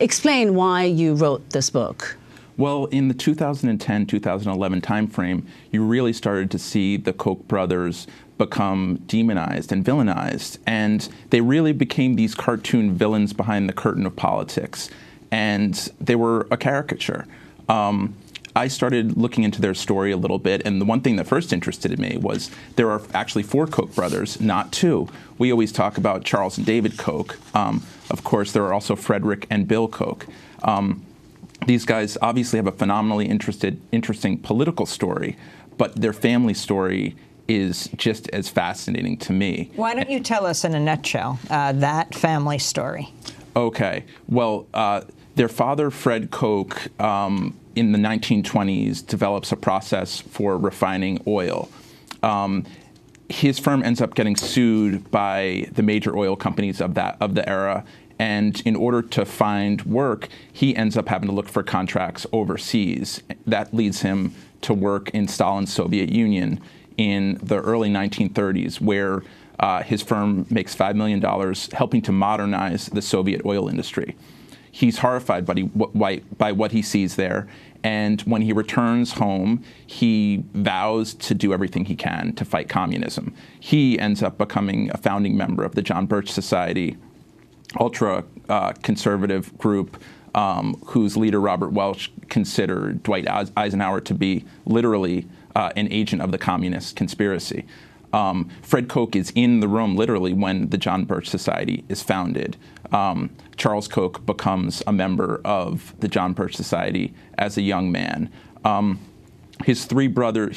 Explain why you wrote this book. Well, in the 2010-2011 timeframe, you really started to see the Koch brothers become demonized and villainized, and they really became these cartoon villains behind the curtain of politics, and they were a caricature. I started looking into their story a little bit, and the one thing that first interested me was there are actually 4 Koch brothers, not 2. We always talk about Charles and David Koch. Of course, there are also Frederick and Bill Koch. These guys obviously have a phenomenally interesting political story, but their family story is just as fascinating to me. Why don't you tell us in a nutshell that family story? Okay. Well, their father, Fred Koch, in the 1920s, develops a process for refining oil. His firm ends up getting sued by the major oil companies of the era, and in order to find work, he ends up having to look for contracts overseas. That leads him to work in Stalin's Soviet Union in the early 1930s, where his firm makes $5 million helping to modernize the Soviet oil industry. He's horrified by what he sees there, and when he returns home, he vows to do everything he can to fight communism. He ends up becoming a founding member of the John Birch Society, ultra-conservative group whose leader, Robert Welch, considered Dwight Eisenhower to be literally an agent of the communist conspiracy. Fred Koch is in the room literally when the John Birch Society is founded. Charles Koch becomes a member of the John Birch Society as a young man. His three other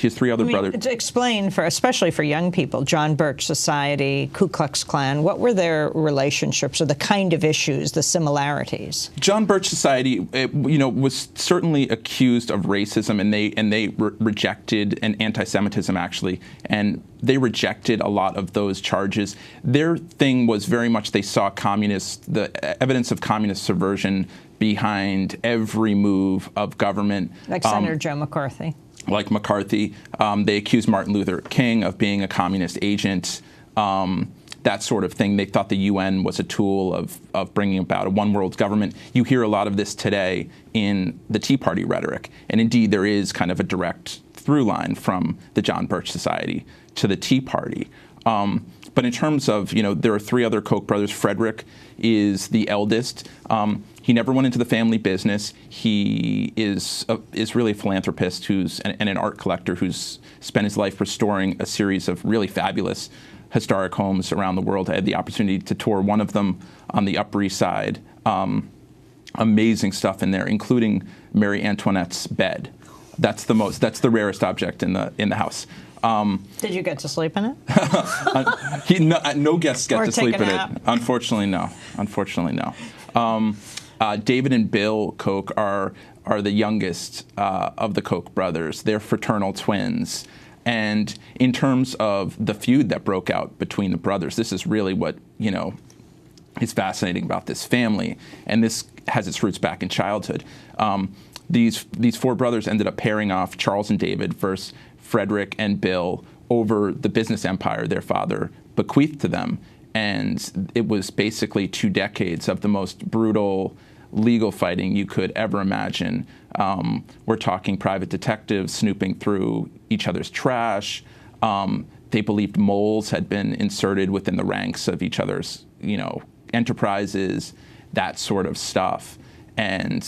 brothers. To explain, especially for young people, John Birch Society, Ku Klux Klan, what were their relationships or the kind of issues, the similarities? John Birch Society, was certainly accused of racism, and they rejected, and anti-Semitism actually, and they rejected a lot of those charges. Their thing was very much they saw the evidence of communist subversion behind every move of government. Like Senator Joe McCarthy. Like McCarthy. They accused Martin Luther King of being a communist agent, that sort of thing. They thought the UN was a tool of bringing about a one-world government. You hear a lot of this today in the Tea Party rhetoric, and indeed there is kind of a direct through line from the John Birch Society to the Tea Party. But in terms of, there are 3 other Koch brothers. Frederick is the eldest. He never went into the family business. He is really a philanthropist and an art collector who's spent his life restoring a series of really fabulous historic homes around the world. I had the opportunity to tour one of them on the Upper East Side. Amazing stuff in there, including Marie Antoinette's bed. That's the rarest object in the house. Did you get to sleep in it? No guests get to sleep in it. Unfortunately, no. David and Bill Koch are the youngest of the Koch brothers. They're fraternal twins. And in terms of the feud that broke out between the brothers, this is really what, is fascinating about this family. And this has its roots back in childhood. These 4 brothers ended up pairing off Charles and David versus Frederick and Bill over the business empire their father bequeathed to them. And it was basically 2 decades of the most brutal legal fighting you could ever imagine. We're talking private detectives snooping through each other's trash. They believed moles had been inserted within the ranks of each other's, enterprises, that sort of stuff. And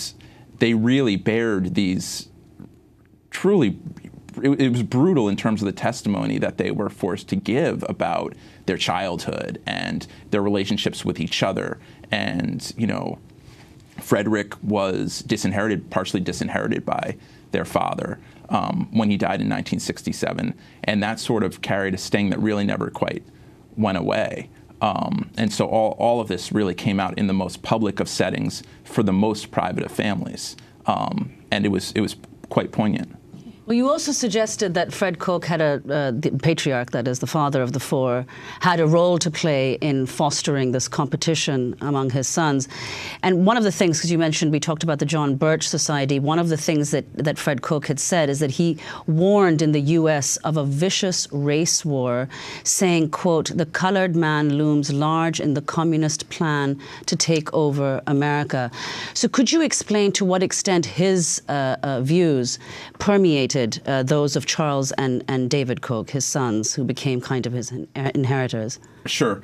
they really bared these truly, it was brutal in terms of the testimony that they were forced to give about their childhood and their relationships with each other. And, Frederick was partially disinherited by their father when he died in 1967. And that sort of carried a sting that really never quite went away. And so all of this really came out in the most public of settings for the most private of families. And it was quite poignant. Well, you also suggested that Fred Koch had the patriarch, that is, the father of the four, had a role to play in fostering this competition among his sons. And one of the things, because you mentioned, we talked about the John Birch Society, one of the things that Fred Koch had said is that he warned in the U.S. of a vicious race war, saying, quote, "The colored man looms large in the communist plan to take over America." So could you explain to what extent his views permeated those of Charles and David Koch, his sons, who became kind of his inheritors? Sure.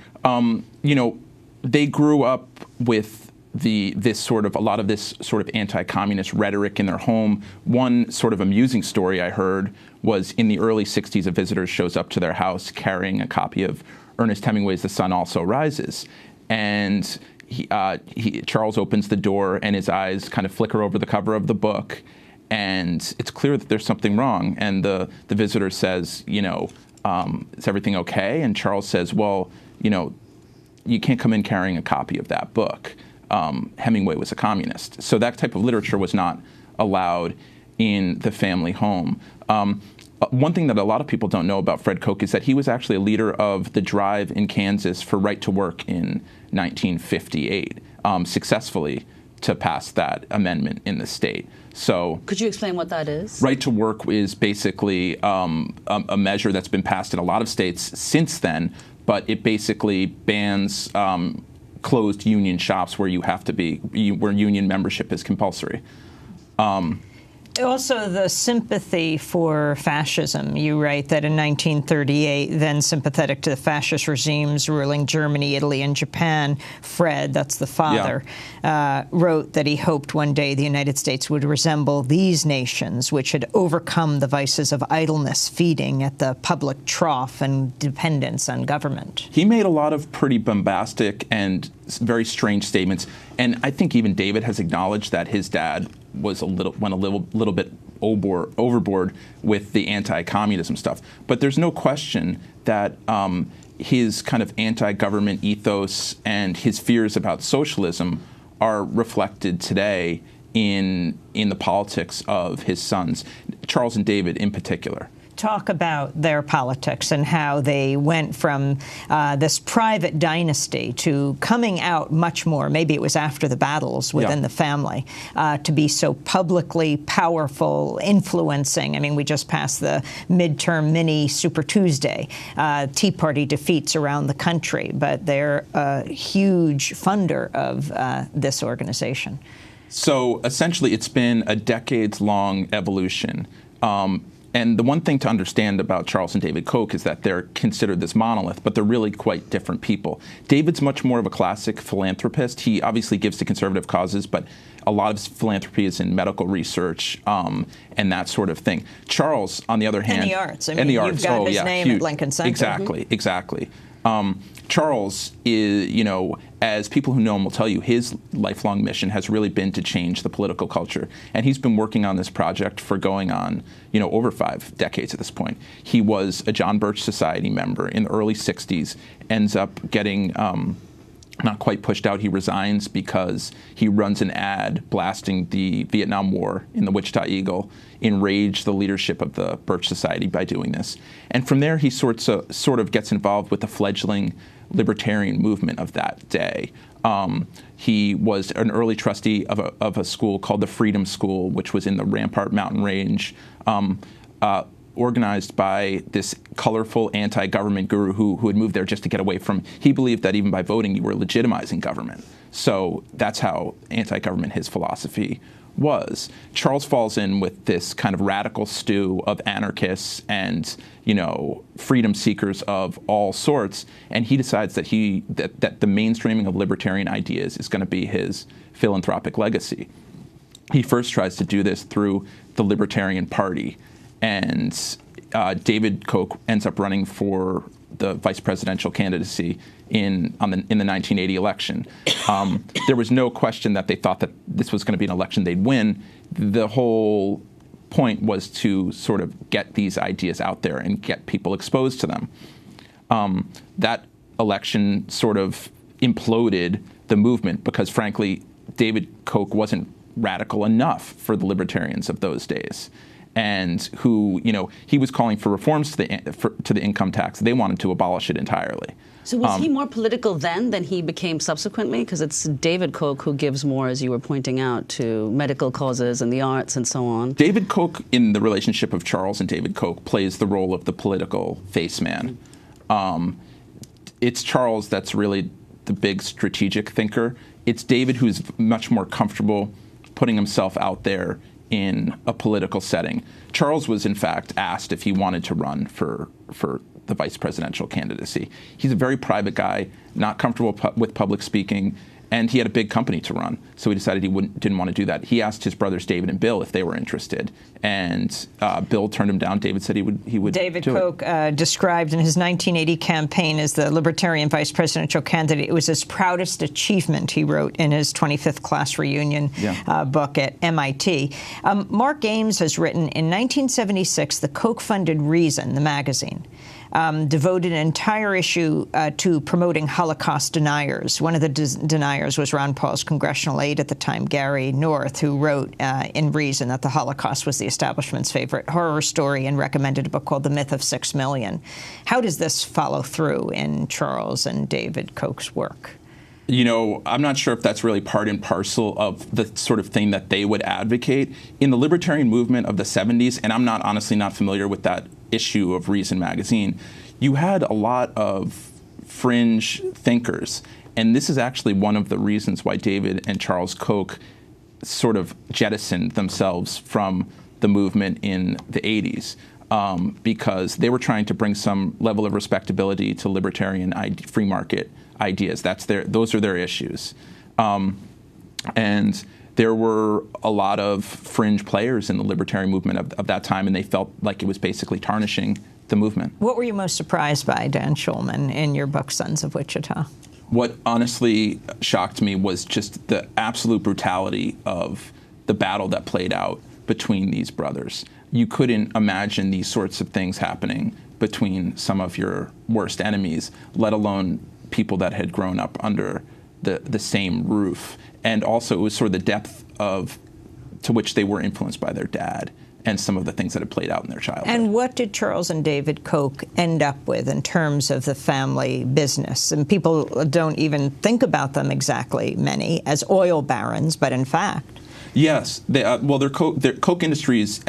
They grew up with a lot of this sort of anti-communist rhetoric in their home. One sort of amusing story I heard was in the early 60s, a visitor shows up to their house carrying a copy of Ernest Hemingway's The Sun Also Rises. And Charles opens the door and his eyes kind of flicker over the cover of the book. And it's clear that there's something wrong. And the visitor says, is everything okay? And Charles says, well, you can't come in carrying a copy of that book. Hemingway was a communist. So that type of literature was not allowed in the family home. One thing that a lot of people don't know about Fred Koch is that he was actually a leader of the drive in Kansas for right to work in 1958, successfully to pass that amendment in the state. So, could you explain what that is? Right to work is basically a measure that's been passed in a lot of states since then, but it basically bans closed union shops where where union membership is compulsory. Also, the sympathy for fascism. You write that in 1938, then sympathetic to the fascist regimes ruling Germany, Italy, and Japan, Fred, that's the father, wrote that he hoped one day the United States would resemble these nations, which had overcome the vices of idleness, feeding at the public trough, and dependence on government. He made a lot of pretty bombastic and very strange statements, and I think even David has acknowledged that his dad went a little bit overboard with the anti-communism stuff. But there's no question that his kind of anti-government ethos and his fears about socialism are reflected today in the politics of his sons, Charles and David in particular. Talk about their politics and how they went from this private dynasty to coming out much more, maybe it was after the battles within the family, to be so publicly powerful, influencing. I mean, we just passed the midterm mini Super Tuesday, Tea Party defeats around the country, but they're a huge funder of this organization. So essentially, it's been a decades-long evolution. And the one thing to understand about Charles and David Koch is that they're considered this monolith, but they're really quite different people. David's much more of a classic philanthropist. He obviously gives to conservative causes, but a lot of his philanthropy is in medical research and that sort of thing. Charles, on the other hand... And the arts. I mean, you've got his name at Lincoln Center. Exactly. Charles is, as people who know him will tell you, his lifelong mission has really been to change the political culture. And he's been working on this project for going on, over 5 decades at this point. He was a John Birch Society member in the early 60s, ends up getting not quite pushed out. He resigns because he runs an ad blasting the Vietnam War in the Wichita Eagle, enraged the leadership of the Birch Society by doing this. And from there, he sort of gets involved with the fledgling libertarian movement of that day. He was an early trustee of a school called the Freedom School, which was in the Rampart Mountain Range, organized by this colorful anti-government guru who had moved there just to get away from, he believed that even by voting you were legitimizing government. So that's how anti-government his philosophy was. Charles falls in with this kind of radical stew of anarchists and, freedom seekers of all sorts, and he decides that that the mainstreaming of libertarian ideas is going to be his philanthropic legacy. He first tries to do this through the Libertarian Party, and David Koch ends up running for the vice presidential candidacy in the 1980 election. There was no question that they thought that this was going to be an election they'd win. The whole point was to sort of get these ideas out there and get people exposed to them. That election sort of imploded the movement because, frankly, David Koch wasn't radical enough for the libertarians of those days. and who, he was calling for reforms to the income tax. They wanted to abolish it entirely. So was he more political then than he became subsequently? Because it's David Koch who gives more, as you were pointing out, to medical causes and the arts and so on. David Koch, in the relationship of Charles and David Koch, plays the role of the political face man. It's Charles that's really the big strategic thinker. It's David who's much more comfortable putting himself out there in a political setting. Charles was, in fact, asked if he wanted to run for the vice presidential candidacy. He's a very private guy, not comfortable with public speaking, and he had a big company to run, so he decided he didn't want to do that. He asked his brothers David and Bill if they were interested, and Bill turned him down. David said he would. David Koch described in his 1980 campaign as the Libertarian vice presidential candidate. It was his proudest achievement, he wrote in his 25th class reunion book at MIT. Mark Ames has written, in 1976, the Koch-funded Reason, the magazine, devoted an entire issue to promoting Holocaust deniers. One of the deniers was Ron Paul's congressional aide at the time, Gary North, who wrote in Reason that the Holocaust was the establishment's favorite horror story and recommended a book called The Myth of 6 Million. How does this follow through in Charles and David Koch's work? I'm not sure if that's really part and parcel of the sort of thing that they would advocate. In the libertarian movement of the 70s, and I'm honestly not familiar with that issue of Reason magazine, you had a lot of fringe thinkers. And this is actually one of the reasons why David and Charles Koch sort of jettisoned themselves from the movement in the 80s. Because they were trying to bring some level of respectability to libertarian free market ideas. Those are their issues. And there were a lot of fringe players in the libertarian movement of that time, and they felt like it was basically tarnishing the movement. What were you most surprised by, Dan Schulman, in your book, Sons of Wichita? What honestly shocked me was just the absolute brutality of the battle that played out between these brothers. You couldn't imagine these sorts of things happening between some of your worst enemies, let alone people that had grown up under the same roof. And also it was sort of the depth to which they were influenced by their dad and some of the things that had played out in their childhood. And what did Charles and David Koch end up with in terms of the family business? And people don't even think about them exactly, many, as oil barons, but in fact. Yes, their Koch Industries,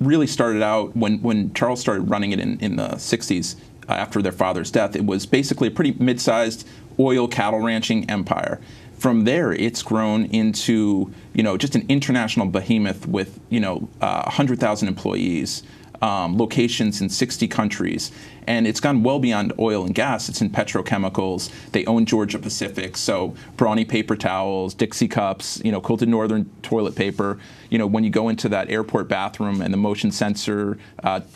really started out when Charles started running it in the 60s after their father's death. It was basically a pretty mid-sized oil cattle ranching empire. From there, it's grown into just an international behemoth with 100,000 employees, locations in 60 countries, and it's gone well beyond oil and gas. It's in petrochemicals. They own Georgia Pacific, so Brawny paper towels, Dixie cups, Quilted Northern toilet paper. When you go into that airport bathroom and the motion sensor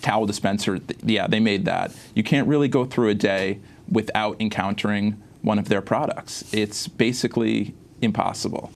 towel dispenser, they made that. You can't really go through a day without encountering one of their products. It's basically impossible.